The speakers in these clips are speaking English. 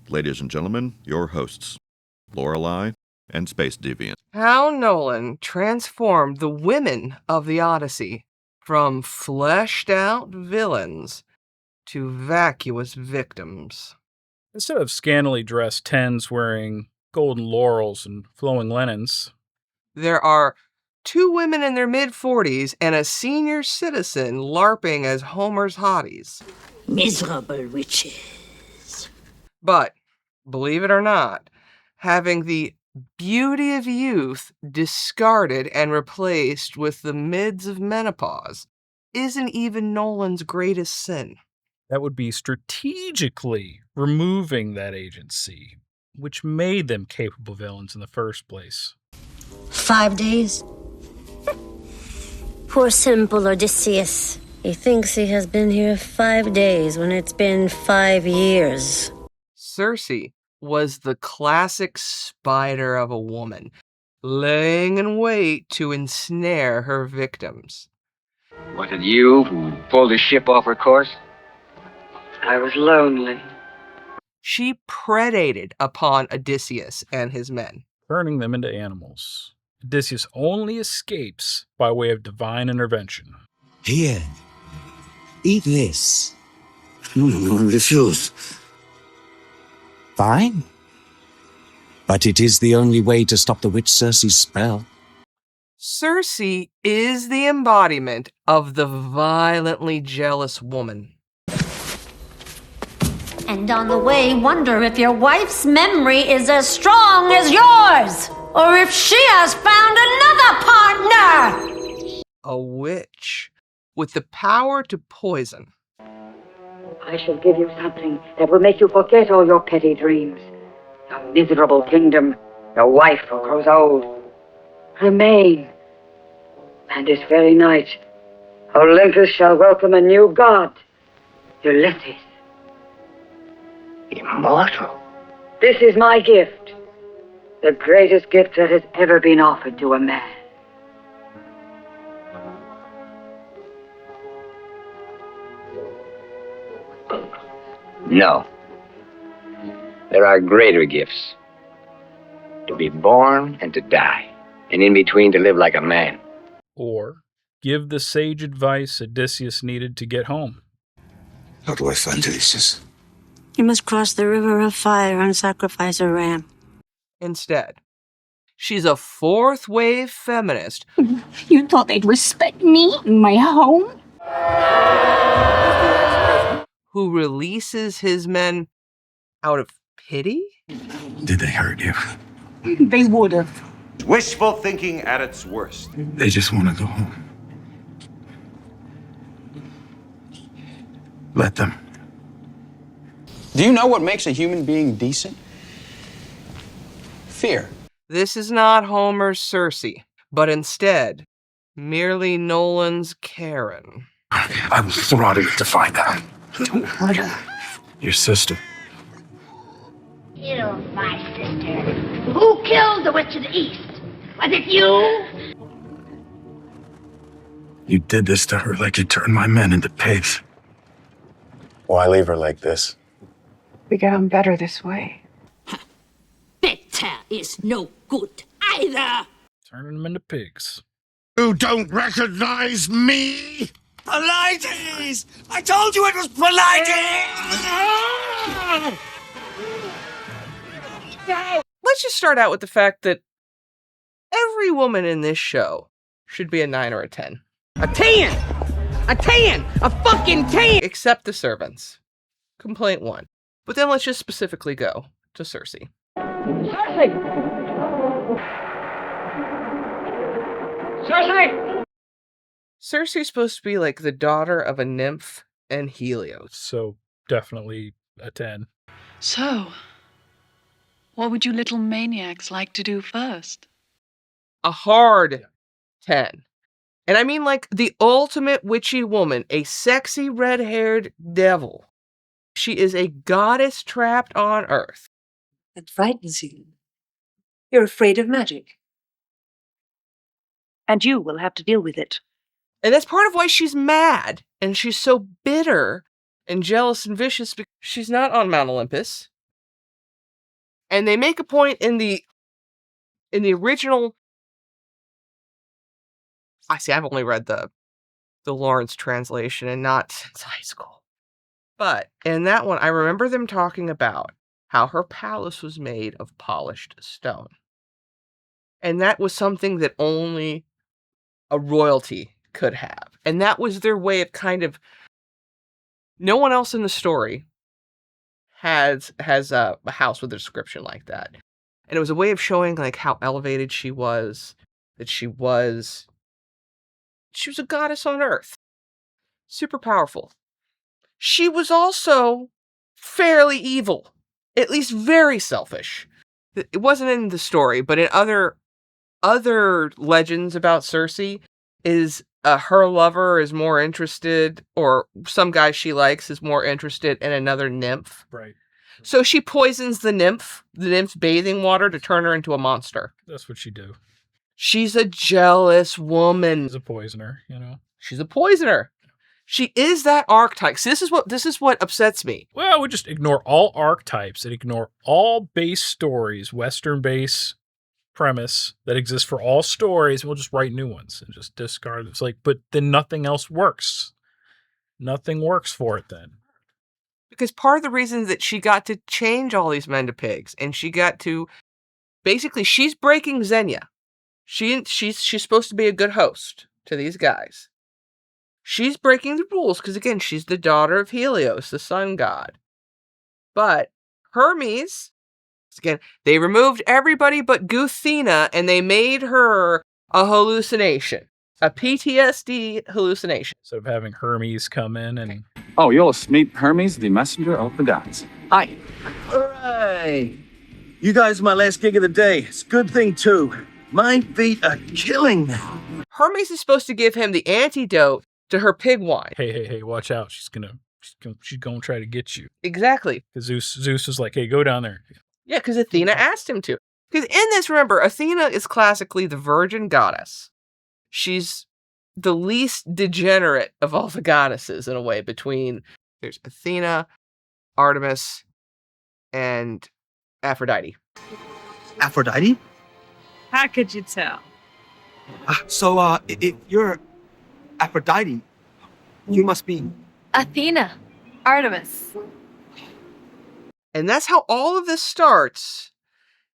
Ladies and gentlemen, your hosts, Lorelei and Space Deviant. How Nolan transformed the women of the Odyssey from fleshed-out villains to vacuous victims. Instead of scantily dressed tens wearing golden laurels and flowing linens, there are 2 women in their mid-40s and a senior citizen LARPing as Homer's Hotties. Miserable witches. But, believe it or not, having the beauty of youth discarded and replaced with the mids of menopause isn't even Nolan's greatest sin. that would be strategically removing that agency, which made them capable villains in the first place. 5 days? Poor simple Odysseus. He thinks he has been here 5 days when it's been 5 years. Circe was the classic spider of a woman, laying in wait to ensnare her victims. Was it you who pulled the ship off her course? I was lonely. She predated upon Odysseus and his men. Turning them into animals. Odysseus only escapes by way of divine intervention. Here, eat this. No, refuse. Fine. But it is the only way to stop the witch Circe's spell. Circe is the embodiment of the violently jealous woman. And on the way, wonder if your wife's memory is as strong as yours, or if she has found another partner. A witch with the power to poison. I shall give you something that will make you forget all your petty dreams. Your miserable kingdom, your wife who grows old. Remain. And this very night, Olympus shall welcome a new god, Ulysses. Immortal? This is my gift. The greatest gift that has ever been offered to a man. No. There are greater gifts. To be born and to die, and in between to live like a man. Or give the sage advice Odysseus needed to get home. How do I find Ulysses? You must cross the river of fire and sacrifice a ram. Instead, she's a fourth-wave feminist. You thought they'd respect me in my home? Who releases his men out of pity? Did they hurt you? They would have. Wishful thinking at its worst. They just want to go home. Let them. Do you know what makes a human being decent? Fear. This is not Homer's Circe, but instead, merely Nolan's Karen. I will throttle you to find out. Don't hurt her. Your sister. Kill my sister. Who killed the witch of the East? Was it you? You did this to her like you turned my men into pigs. Why leave her like this? We get on better this way. Better is no good either. Turning them into pigs. You don't recognize me? Polites! I told you it was Polites! Let's just start out with the fact that every woman in this show should be a 9 or a 10. A 10! A 10! A fucking 10! Except the servants. Complaint 1. But then let's just specifically go to Circe. Circe! Circe! Circe's supposed to be like the daughter of a nymph and Helios. So definitely a 10. So, what would you little maniacs like to do first? A hard 10. And I mean like the ultimate witchy woman, a sexy red-haired devil. She is a goddess trapped on Earth. That frightens you. You're afraid of magic. And you will have to deal with it. And that's part of why she's mad. And she's so bitter and jealous and vicious because she's not on Mount Olympus. And they make a point in the original. I've only read the Lawrence translation and not since high school. But in that one, I remember them talking about how her palace was made of polished stone. And that was something that only a royalty could have. And that was their way of kind of... No one else in the story has a house with a description like that. And it was a way of showing like how elevated she was, that she was a goddess on earth. Super powerful. She was also fairly evil, at least very selfish. It wasn't in the story, but in other legends about Circe, is her lover is more interested, or some guy she likes is more interested in another nymph. Right. So she poisons the nymph's bathing water to turn her into a monster. That's what she do. She's a jealous woman. She's a poisoner, you know. She's a poisoner. She is that archetype. So this is what upsets me. Well, we just ignore all archetypes and ignore all base stories, Western base premise that exists for all stories, and we'll just write new ones and just discard it. It's like, but then nothing else works. Nothing works for it then. Because part of the reason that she got to change all these men to pigs, and she got to... Basically, she's breaking Xenia. She's supposed to be a good host to these guys. She's breaking the rules because, again, she's the daughter of Helios, the sun god. But Hermes, again, they removed everybody but Guthena, and they made her a hallucination, a PTSD hallucination. So of having Hermes come in and... Oh, you'll meet Hermes, the messenger of the gods. Hi. Hooray! You guys are my last gig of the day. It's a good thing, too. My feet are killing me. Hermes is supposed to give him the antidote to her pig wine. Hey, watch out. She's gonna try to get you. Exactly. Because Zeus is like, hey, go down there. Yeah, because Athena asked him to. Because in this, remember, Athena is classically the virgin goddess. She's the least degenerate of all the goddesses, in a way, there's Athena, Artemis, and Aphrodite. Aphrodite? How could you tell? So, if you're Aphrodite, you must be... Athena. Artemis. And that's how all of this starts,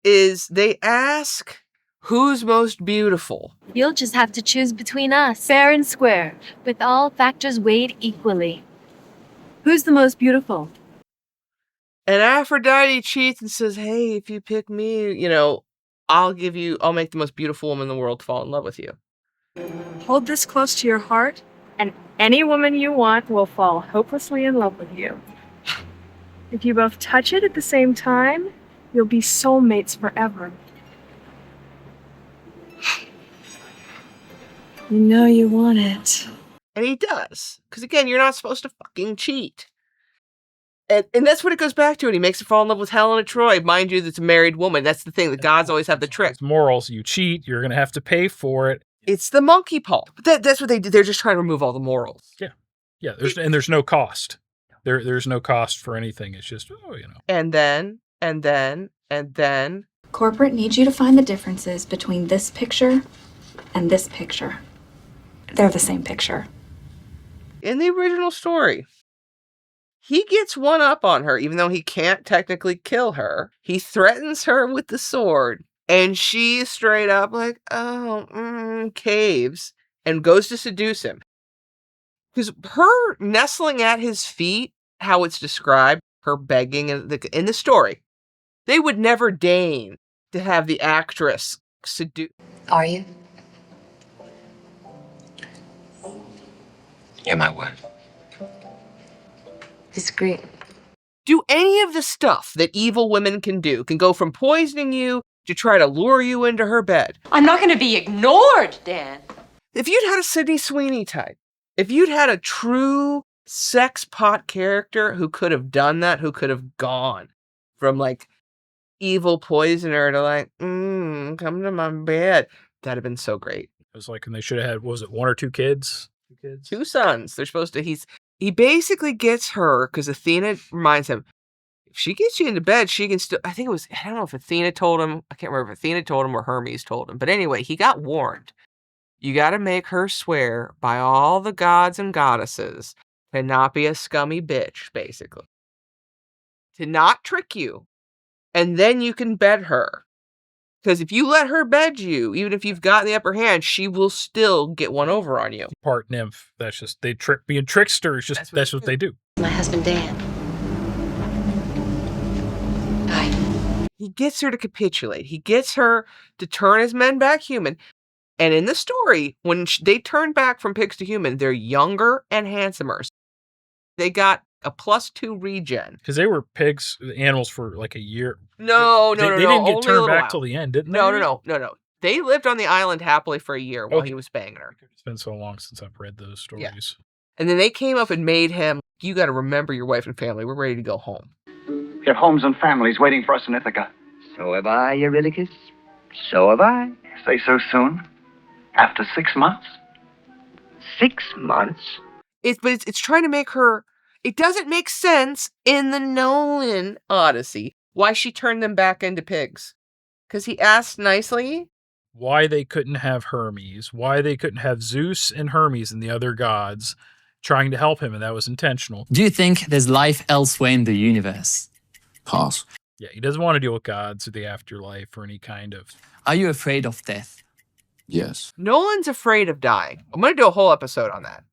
is they ask who's most beautiful. You'll just have to choose between us, fair and square, with all factors weighed equally. Who's the most beautiful? And Aphrodite cheats and says, hey, if you pick me, I'll make the most beautiful woman in the world fall in love with you. Hold this close to your heart, and any woman you want will fall hopelessly in love with you. If you both touch it at the same time, you'll be soulmates forever. You know you want it. And he does. Because again, you're not supposed to fucking cheat. And that's what it goes back to. And he makes her fall in love with Helena Troy. Mind you, that's a married woman. That's the thing. The gods always have the trick. It's morals. You cheat, you're going to have to pay for it. It's the monkey paw. But that's what they do. They're just trying to remove all the morals. Yeah. There's no cost. There's no cost for anything. It's just, And then. Corporate needs you to find the differences between this picture and this picture. They're the same picture. In the original story, he gets one up on her, even though he can't technically kill her. He threatens her with the sword, and she straight up like, caves, and goes to seduce him. Because her nestling at his feet, how it's described, her begging in the story, they would never deign to have the actress seduce. Are you? You're my wife. Discreet. Do any of the stuff that evil women can do, can go from poisoning you to try to lure you into her bed. I'm not going to be ignored, Dan. If you'd had a Sydney Sweeney type, if you'd had a true sex pot character who could have done that, who could have gone from like evil poisoner to like, come to my bed, that'd have been so great. It was like, and they should have had, what was it, 1 or 2 kids? 2 kids? 2 sons. They're supposed to, he basically gets her, because Athena reminds him, if she gets you into bed, she can still, I think it was, I don't know if Athena told him. I can't remember if Athena told him or Hermes told him. But anyway, he got warned. You got to make her swear by all the gods and goddesses to not be a scummy bitch, basically. To not trick you. And then you can bed her. Because if you let her bed you, even if you've got the upper hand, she will still get one over on you. Part nymph. That's just, they being tricksters. Just that's what they do. My husband Dan. He gets her to capitulate. He gets her to turn his men back human. And in the story, when they turn back from pigs to human, they're younger and handsomer. They got a +2 regen. Because they were pigs, animals for like a year. No. They didn't get turned back till the end, didn't they? No. They lived on the island happily for a year while he was banging her. It's been so long since I've read those stories. Yeah. And then they came up and made him, you got to remember your wife and family. We're ready to go home. We have homes and families waiting for us in Ithaca. So have I, Eurylochus. So have I. Say so soon? After 6 months? 6 months? It's trying to make her, it doesn't make sense in the Nolan Odyssey why she turned them back into pigs. Because he asked nicely. Why they couldn't have Hermes, why they couldn't have Zeus and Hermes and the other gods trying to help him, and that was intentional. Do you think there's life elsewhere in the universe? Pause. Yeah, he doesn't want to deal with gods or the afterlife or any kind of... Are you afraid of death? Yes. Nolan's afraid of dying. I'm going to do a whole episode on that.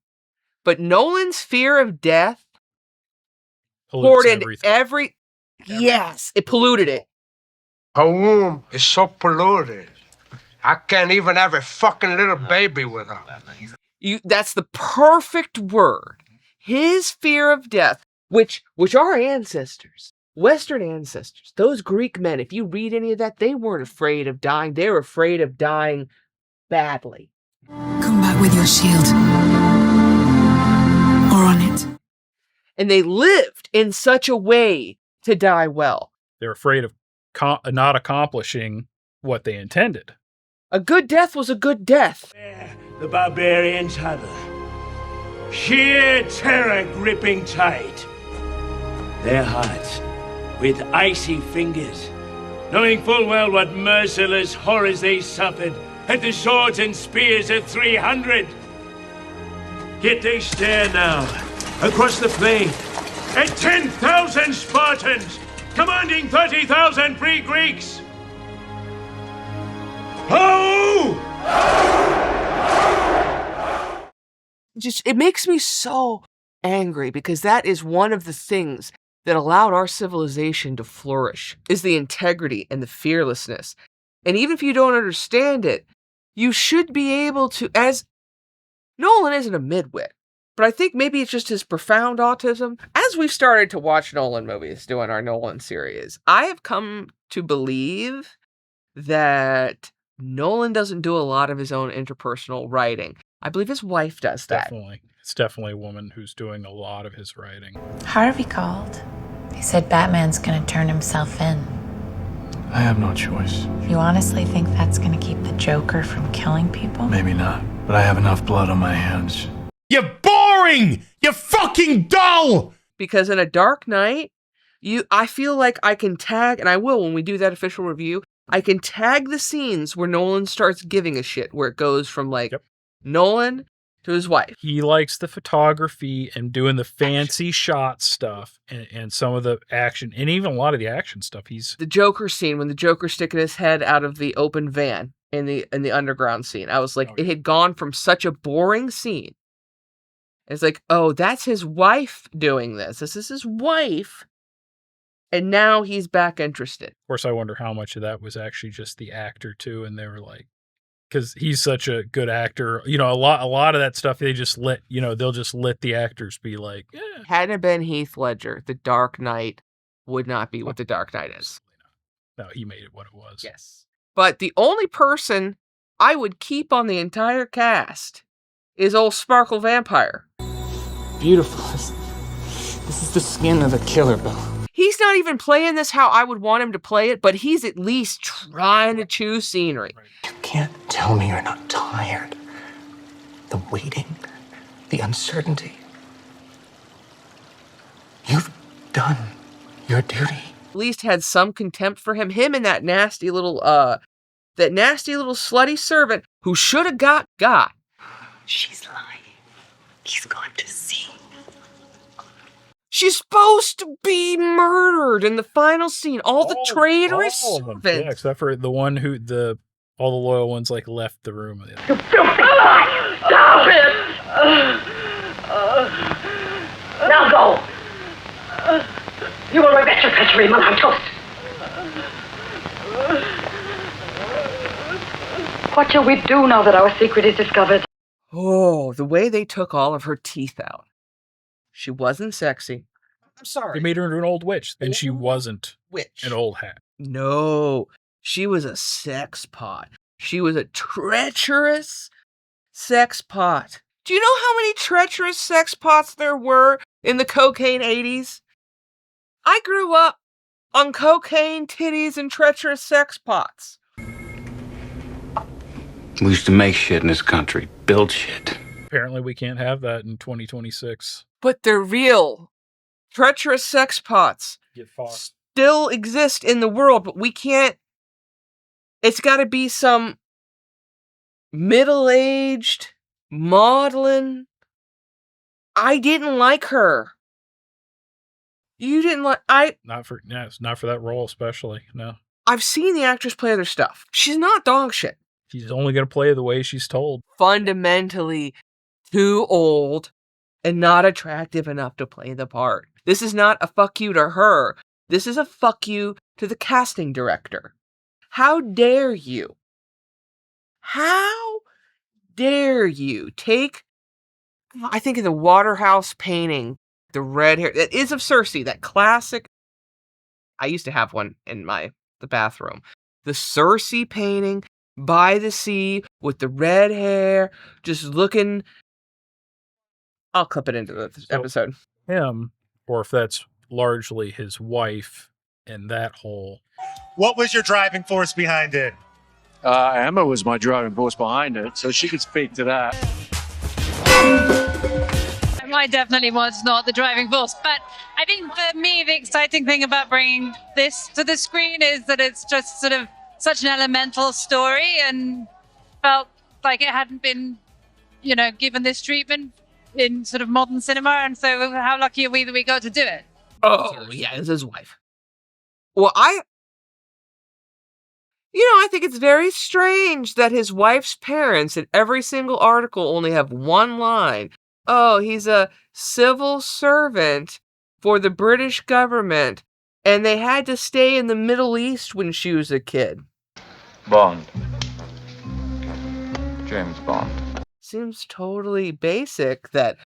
But Nolan's fear of death poured into every... Yes, it polluted it. Her womb is so polluted. I can't even have a fucking little baby with her. That's the perfect word. His fear of death, which our ancestors, Western ancestors, those Greek men, if you read any of that, they weren't afraid of dying. They were afraid of dying badly. Come back with your shield. Or on it. And they lived in such a way to die well. They're afraid of not accomplishing what they intended. A good death was a good death. The barbarians huddle. Sheer terror gripping tight. Their hearts with icy fingers, knowing full well what merciless horrors they suffered at the swords and spears of 300. Yet they stare now across the plain at 10,000 Spartans commanding 30,000 free Greeks. Oh! It makes me so angry because that is one of the things that allowed our civilization to flourish, is the integrity and the fearlessness. And even if you don't understand it, you should be able to, as Nolan isn't a midwit, but I think maybe it's just his profound autism. As we've started to watch Nolan movies, doing our Nolan series, I have come to believe that Nolan doesn't do a lot of his own interpersonal writing. I believe his wife does that. Definitely. It's definitely a woman who's doing a lot of his writing. Harvey called. He said Batman's gonna turn himself in. I have no choice. You honestly think that's gonna keep the Joker from killing people? Maybe not, but I have enough blood on my hands. You're boring! You're fucking dull! Because in a Dark Knight, I feel like I can tag, and I will when we do that official review, I can tag the scenes where Nolan starts giving a shit, where it goes from like Nolan to his wife. He likes the photography and doing the fancy shot stuff and some of the action, and even a lot of the action stuff. The Joker scene, when the Joker's sticking his head out of the open van in the underground scene. I was like, it had gone from such a boring scene. It's like, oh, that's his wife doing this. This is his wife. And now he's back interested. Of course, I wonder how much of that was actually just the actor too. And they were like, because he's such a good actor, a lot of that stuff they just they'll just let the actors be like, yeah. Hadn't it been Heath Ledger, The Dark Knight would not be what The Dark Knight is. No, he made it what it was. Yes. But the only person I would keep on the entire cast is old Sparkle Vampire. Beautiful. This is the skin of a killer, Bill. He's not even playing this how I would want him to play it, but he's at least trying to choose scenery. You can't tell me you're not tired. The waiting, the uncertainty. You've done Your duty. At least had some contempt for him. Him and that nasty little slutty servant who should have got. She's lying. He's gone to sea. She's supposed to be murdered in the final scene. All the traitorous servants. Yeah, except for the one who all the loyal ones like left the room. Stop it! Now go! You will regret your treachery, Malantos. What shall we do now that our secret is discovered? Oh, the way they took all of her teeth out. She wasn't sexy. I'm sorry. They made her into an old witch, and she wasn't an old hat. No, she was a sex pot. She was a treacherous sex pot. Do you know how many treacherous sex pots there were in the cocaine 80s? I grew up on cocaine, titties, and treacherous sex pots. We used to make shit in this country, build shit. Apparently we can't have that in 2026. But they're real. Treacherous sex pots Get far. still exist in the world, but we can't. It's got to be some middle-aged, maudlin. I didn't like her. You didn't like. Not for that role, especially. No. I've seen the actress play other stuff. She's not dog shit. She's only going to play the way she's told. Fundamentally too old and not attractive enough to play the part. This is not a fuck you to her. This is a fuck you to the casting director. How dare you? How dare you take, I think in the Waterhouse painting, the red hair, that is of Circe, that classic, I used to have one in the bathroom. The Circe painting by the sea with the red hair, just looking. I'll clip it into the episode. Him, or if that's largely his wife and that whole. What was your driving force behind it? Emma was my driving force behind it, so she could speak to that. I definitely was not the driving force, but I think for me the exciting thing about bringing this to the screen is that it's just sort of such an elemental story and felt like it hadn't been, given this treatment in sort of modern cinema, and so how lucky are we that we got to do it? Oh, yeah, it's his wife. Well, I think it's very strange that his wife's parents in every single article only have one line. Oh, he's a civil servant for the British government, and they had to stay in the Middle East when she was a kid. Bond. James Bond. Seems totally basic that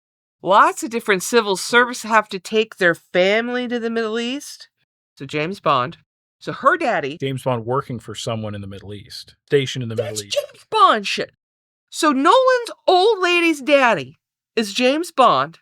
lots of different civil service have to take their family to the Middle East. So James Bond. So her daddy. James Bond working for someone in the Middle East. Stationed in the Middle East. James Bond shit. So Nolan's old lady's daddy is James Bond.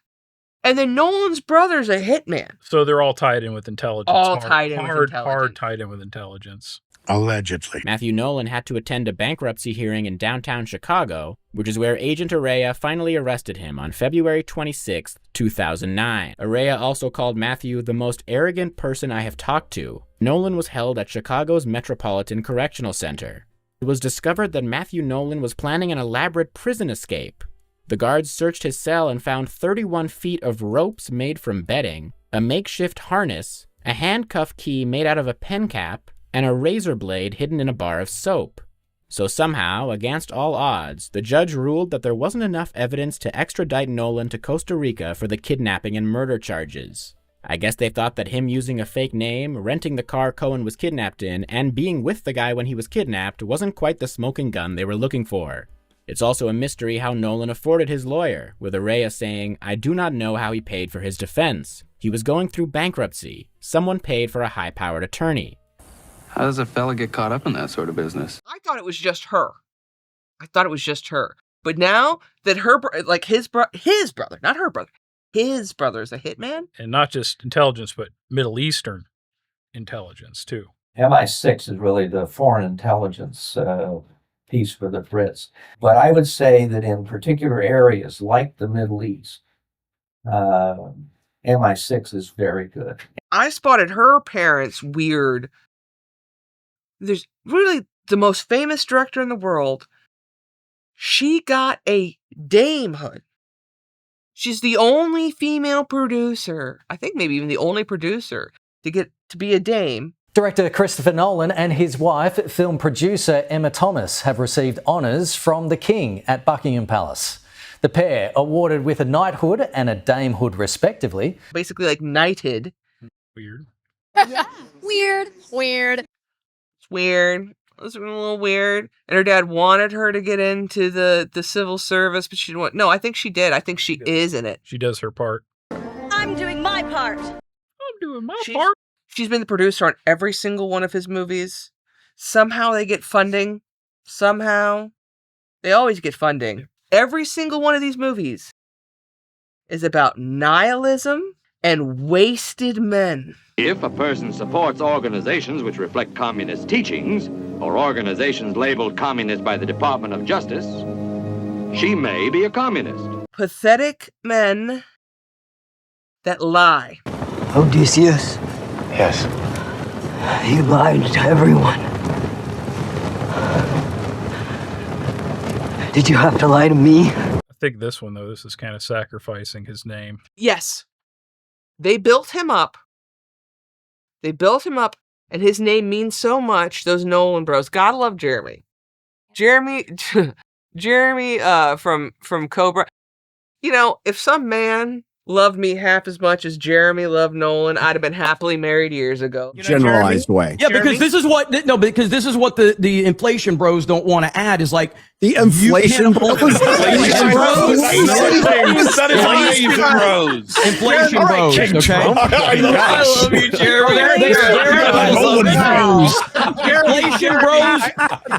And then Nolan's brother's a hitman. So they're all tied in with intelligence. All tied in with intelligence. Hard tied in with intelligence. Allegedly. Matthew Nolan had to attend a bankruptcy hearing in downtown Chicago, which is where Agent Araya finally arrested him on February 26, 2009. Araya also called Matthew the most arrogant person I have talked to. Nolan was held at Chicago's Metropolitan Correctional Center. It was discovered that Matthew Nolan was planning an elaborate prison escape. The guards searched his cell and found 31 feet of ropes made from bedding, a makeshift harness, a handcuff key made out of a pen cap, and a razor blade hidden in a bar of soap. So somehow, against all odds, the judge ruled that there wasn't enough evidence to extradite Nolan to Costa Rica for the kidnapping and murder charges. I guess they thought that him using a fake name, renting the car Cohen was kidnapped in, and being with the guy when he was kidnapped wasn't quite the smoking gun they were looking for. It's also a mystery how Nolan afforded his lawyer, with Araya saying, "I do not know how he paid for his defense. He was going through bankruptcy. Someone paid for a high-powered attorney." How does a fella get caught up in that sort of business? I thought it was just her. But now that his brother, not her brother, his brother's a hitman? And not just intelligence, but Middle Eastern intelligence, too. MI6 is really the foreign intelligence piece for the Brits. But I would say that in particular areas like the Middle East, MI6 is very good. I spotted her parents weird. There's really the most famous director in the world. She got a damehood. She's the only female producer, I think maybe even the only producer, to get to be a dame. Director Christopher Nolan and his wife, film producer Emma Thomas, have received honours from the King at Buckingham Palace. The pair, awarded with a knighthood and a damehood respectively. Basically like knighted. Weird. Weird. It's weird. It was a little weird. And her dad wanted her to get into the civil service, but she didn't want... No, I think she did. I think she is in it. She does her part. I'm doing my part. I'm doing my part. She's been the producer on every single one of his movies. Somehow they get funding. Somehow. They always get funding. Every single one of these movies is about nihilism and wasted men. If a person supports organizations which reflect communist teachings, or organizations labeled communist by the Department of Justice, she may be a communist. Pathetic men that lie. Odysseus? Yes. He lied to everyone. Did you have to lie to me? I think this one, though, this is kind of sacrificing his name. Yes. They built him up. And his name means so much, those Nolan bros. Gotta love Jeremy. Jeremy from Cobra. You know, if some man loved me half as much as Jeremy loved Nolan, I'd have been happily married years ago. Generalized way. Yeah, because this is what the inflation bros don't want to add is like the inflation bros. Inflation bros. Okay. I love you, Jeremy.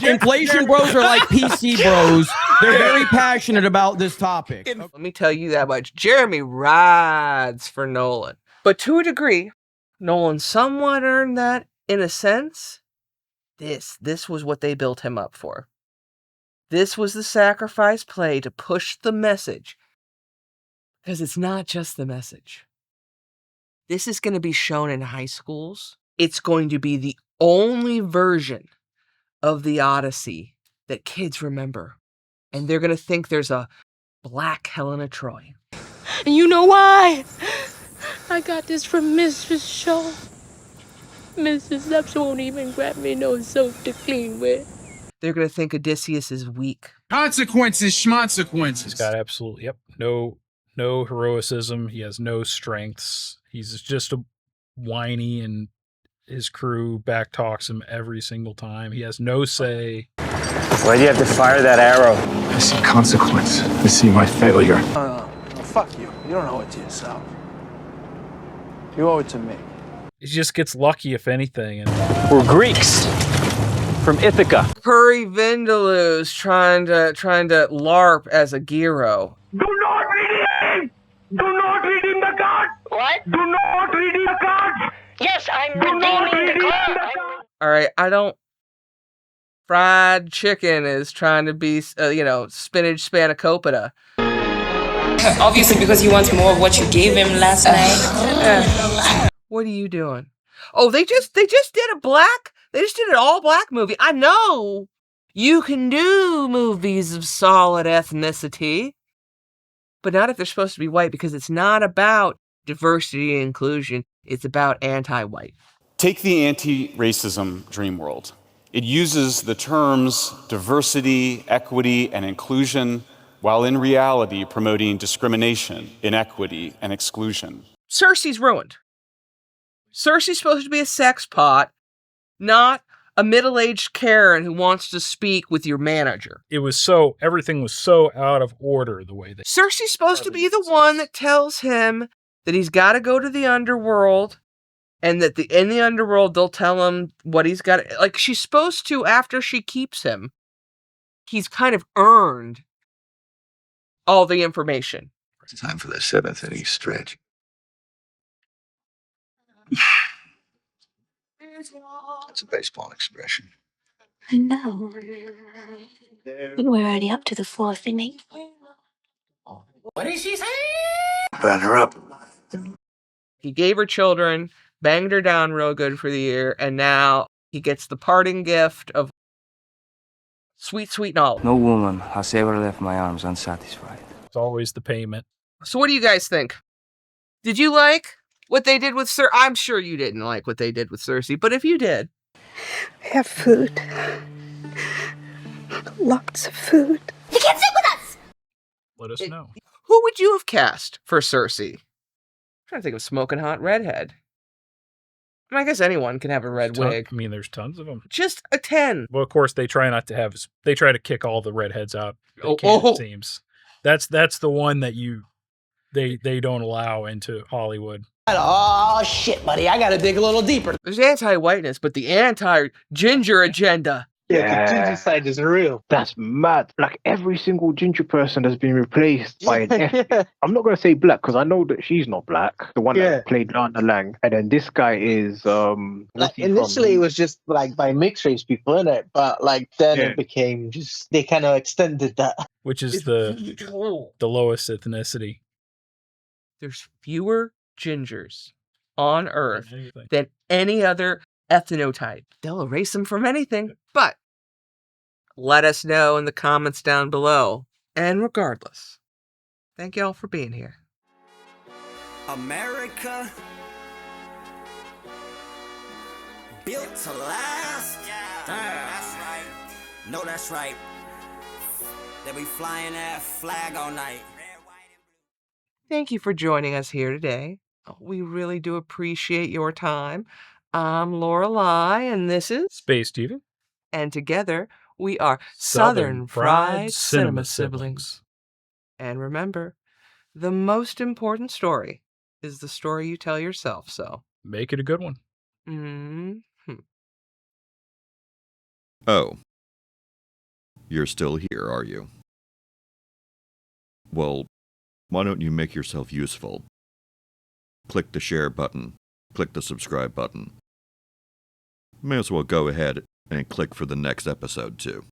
Inflation bros are like PC bros. They're very passionate about this topic. Let me tell you that much. Jeremy rides for Nolan. But to a degree, Nolan somewhat earned that in a sense. This was what they built him up for. This was the sacrifice play to push the message. Because it's not just the message. This is going to be shown in high schools. It's going to be the only version of the Odyssey that kids remember. And they're going to think there's a black Helena Troy. And you know why? I got this from Mistress Shaw. Mrs. Ups won't even grab me no soap to clean with. They're going to think Odysseus is weak. Consequences, schmonsequences. He's got absolutely, no heroicism. He has no strengths. He's just a whiny, and his crew backtalks him every single time. He has no say. Why'd you have to fire that arrow? I see consequence. I see my failure. No, fuck you. You don't owe it to yourself. You owe it to me. He just gets lucky, if anything. And we're Greeks from Ithaca. Curry Vindaloo's trying to LARP as a Giro. Do not redeem! Do not redeem the card! What? Do not redeem the card! Yes, I'm redeeming the card. All right, fried chicken is trying to be, spinach spanakopita. Obviously, because he wants more of what you gave him last night. What are you doing? Oh, they just did an all black movie. I know you can do movies of solid ethnicity, but not if they're supposed to be white, because it's not about diversity and inclusion. It's about anti-white. Take the anti-racism dream world. It uses the terms diversity, equity, and inclusion, while in reality promoting discrimination, inequity, and exclusion. Circe's ruined. Circe's supposed to be a sex pot, not a middle-aged Karen who wants to speak with your manager. Everything was so out of order the way they... Circe's supposed to be the one that tells him that he's got to go to the underworld, and that in the underworld they'll tell him what he's got. Like, she's supposed to, after she keeps him, he's kind of earned all the information. It's time for the seventh inning stretch. That's a baseball expression. I know. But we're already up to the fourth inning. What did she say? Batter up. He gave her children, banged her down real good for the year, and now he gets the parting gift of sweet, sweet knowledge. No woman has ever left my arms unsatisfied. It's always the payment. So what do you guys think? Did you like what they did with Circe? I'm sure you didn't like what they did with Circe, but if you did... We have food. Lots of food. You can't sit with us! Let us know. Who would you have cast for Circe? I'm trying to think of smoking hot redhead. I guess anyone can have a red wig. I mean, there's tons of them. Just a 10. Well, of course, they try to kick all the redheads out. It seems. That's the one that they don't allow into Hollywood. Oh, shit, buddy. I gotta dig a little deeper. There's anti-whiteness, but the anti-ginger agenda. Yeah, the ginger side is real. That's mad. Like every single ginger person has been replaced by an ethnic. I'm not going to say black because I know that she's not black. The one that played Lana Lang. And then this guy is... like initially it was just like by mixed race people, innit? But like then it became just... They kind of extended that. Which is the lowest ethnicity. There's fewer gingers on Earth than any other ethnotype. They'll erase them from anything, but let us know in the comments down below. And regardless, thank y'all for being here. America built to last. That's right. No, that's right. They'll be flying that flag all night. Thank you for joining us here today. We really do appreciate your time. I'm Lorelei, and this is Space Steven. And together, we are Southern Fried Cinema Siblings. And remember, the most important story is the story you tell yourself, so... Make it a good one. Mm-hmm. Oh. You're still here, are you? Well, why don't you make yourself useful? Click the share button. Click the subscribe button. May as well go ahead and click for the next episode, too.